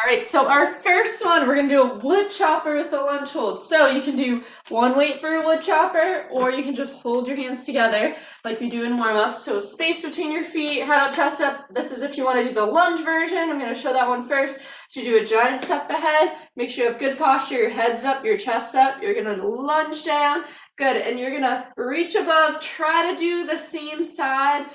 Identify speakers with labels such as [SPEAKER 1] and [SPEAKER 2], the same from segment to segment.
[SPEAKER 1] right, so our first one, we're gonna do a wood chopper with the lunge hold. So you can do one weight for a wood chopper, or you can just hold your hands together like we do in warm-ups. So space between your feet, head up, chest up. This is if you want to do the lunge version. I'm gonna show that one first. So you do a giant step ahead. Make sure you have good posture, your head's up, your chest's up. You're gonna lunge down. Good, and you're gonna reach above, try to do the same side.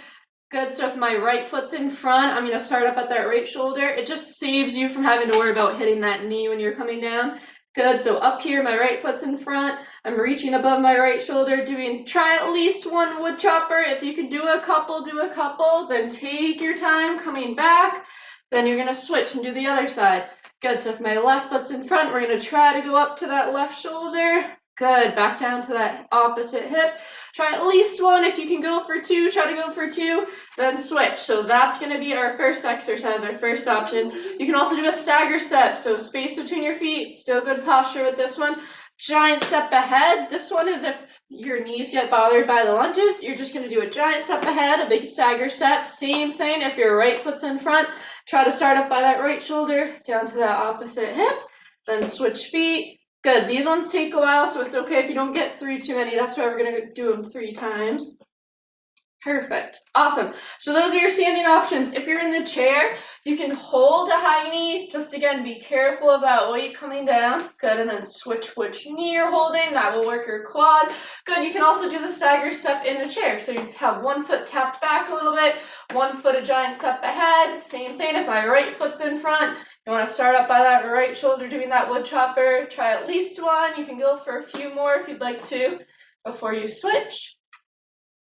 [SPEAKER 1] Good, so if my right foot's in front, I'm gonna start up at that right shoulder. It just saves you from having to worry about hitting that knee when you're coming down. Good, so up here, my right foot's in front. I'm reaching above my right shoulder, try at least one wood chopper. If you can do a couple, then take your time coming back. Then you're gonna switch and do the other side. Good, so if my left foot's in front, we're gonna try to go up to that left shoulder. Good, back down to that opposite hip. Try at least one. If you can go for two, try to go for two, then switch. So that's gonna be our first exercise, our first option. You can also do a stagger step. So space between your feet, still good posture with this one. Giant step ahead. This one is if your knees get bothered by the lunges, you're just gonna do a giant step ahead, a big stagger step. Same thing if your right foot's in front. Try to start up by that right shoulder, down to that opposite hip, then switch feet. Good, these ones take a while, so it's okay if you don't get through too many. That's why we're gonna do them 3 times. Perfect, awesome. So those are your standing options. If you're in the chair, you can hold a high knee. Just again, be careful of that weight coming down. Good, and then switch which knee you're holding. That will work your quad. Good, you can also do the stagger step in the chair. So you have one foot tapped back a little bit, one foot a giant step ahead. Same thing, if my right foot's in front, you want to start up by that right shoulder doing that wood chopper. Try at least one. You can go for a few more if you'd like to before you switch.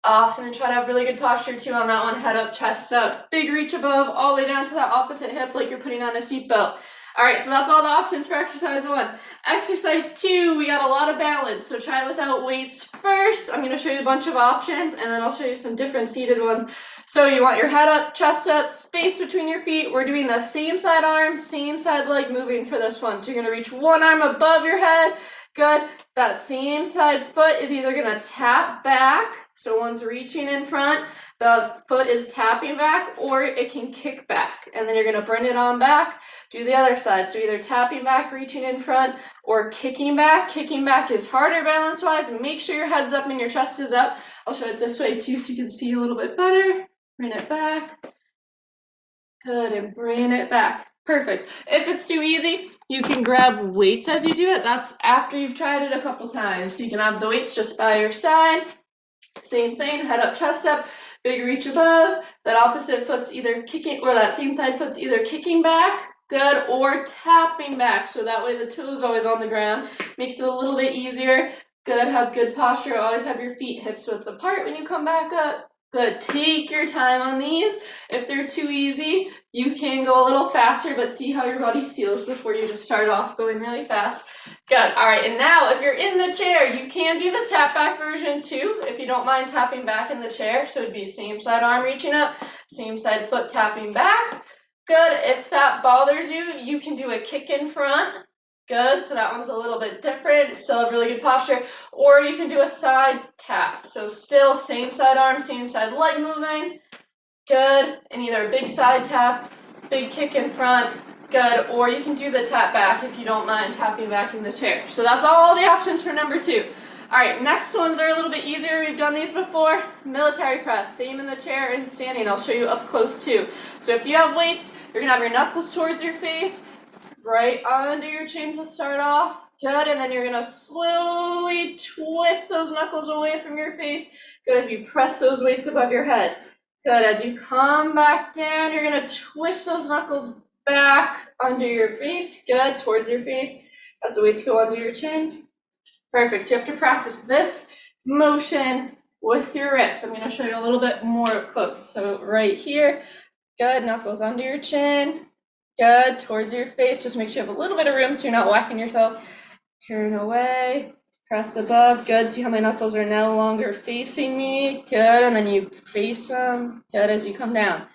[SPEAKER 1] Awesome, and try to have really good posture too on that one. Head up, chest up, big reach above, all the way down to that opposite hip like you're putting on a seatbelt. All right, so that's all the options for exercise 1. Exercise 2, we got a lot of balance, so try it without weights first. I'm gonna show you a bunch of options, and then I'll show you some different seated ones. So you want your head up, chest up, space between your feet. We're doing the same side arm, same side leg moving for this one. So you're gonna reach one arm above your head. Good, that same side foot is either gonna tap back, so one's reaching in front, the foot is tapping back, or it can kick back. And then you're gonna bring it on back, do the other side. So either tapping back, reaching in front, or kicking back. Kicking back is harder balance-wise, and make sure your head's up and your chest is up. I'll show it this way too so you can see a little bit better. Bring it back. Good, and bring it back. Perfect. If it's too easy, you can grab weights as you do it. That's after you've tried it a couple times. So you can have the weights just by your side. Same thing, head up, chest up, big reach above. That opposite foot's either kicking, or that same side foot's either kicking back, good, or tapping back. So that way the toe's always on the ground. Makes it a little bit easier. Good, have good posture. Always have your feet hips width apart when you come back up. Good, take your time on these. If they're too easy, you can go a little faster, but see how your body feels before you just start off going really fast. Good, all right, and now if you're in the chair, you can do the tap back version too, if you don't mind tapping back in the chair. So it'd be same side arm reaching up, same side foot tapping back. Good, if that bothers you, you can do a kick in front. Good, so that one's a little bit different, still have really good posture. Or you can do a side tap. So still same side arm, same side leg moving. Good, and either a big side tap, big kick in front. Good, or you can do the tap back if you don't mind tapping back in the chair. So that's all the options for number 2. All right, next ones are a little bit easier. We've done these before. Military press, same in the chair and standing. I'll show you up close too. So if you have weights, you're gonna have your knuckles towards your face, right under your chin to start off. Good, and then you're gonna slowly twist those knuckles away from your face. Good, as you press those weights above your head. Good, as you come back down, you're gonna twist those knuckles back under your face. Good, towards your face as the weights go under your chin. Perfect, so you have to practice this motion with your wrists. I'm gonna show you a little bit more up close. So right here, good, knuckles under your chin. Good, towards your face. Just make sure you have a little bit of room so you're not whacking yourself. Turn away, press above. Good, see how my knuckles are no longer facing me. Good, and then you face them. Good, as you come down.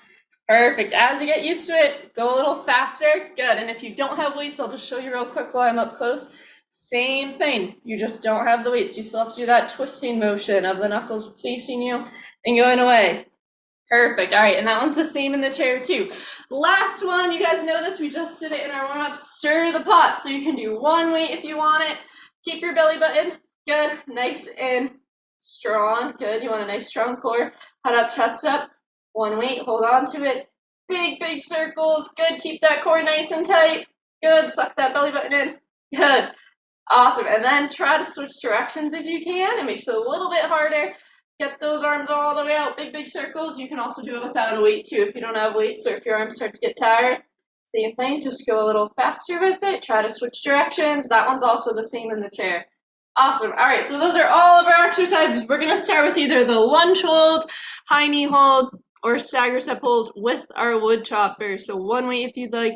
[SPEAKER 1] Perfect, as you get used to it, go a little faster. Good, and if you don't have weights, I'll just show you real quick while I'm up close. Same thing, you just don't have the weights. You still have to do that twisting motion of the knuckles facing you and going away. Perfect. All right, and that one's the same in the chair too. Last one, you guys notice we just did it in our warm-up. Stir the pot. So you can do one weight if you want it. Keep your belly button good, nice and strong. Good. You want a nice strong core. Head up, chest up. One weight. Hold on to it. Big, big circles. Good. Keep that core nice and tight. Good. Suck that belly button in. Good. Awesome. And then try to switch directions if you can. It makes it a little bit harder. Get those arms all the way out, big, big circles. You can also do it without a weight too if you don't have weights or if your arms start to get tired. Same thing, just go a little faster with it. Try to switch directions. That one's also the same in the chair. Awesome. All right, so those are all of our exercises. We're going to start with either the lunge hold, high knee hold, or stagger step hold with our wood chopper. So one weight if you'd like.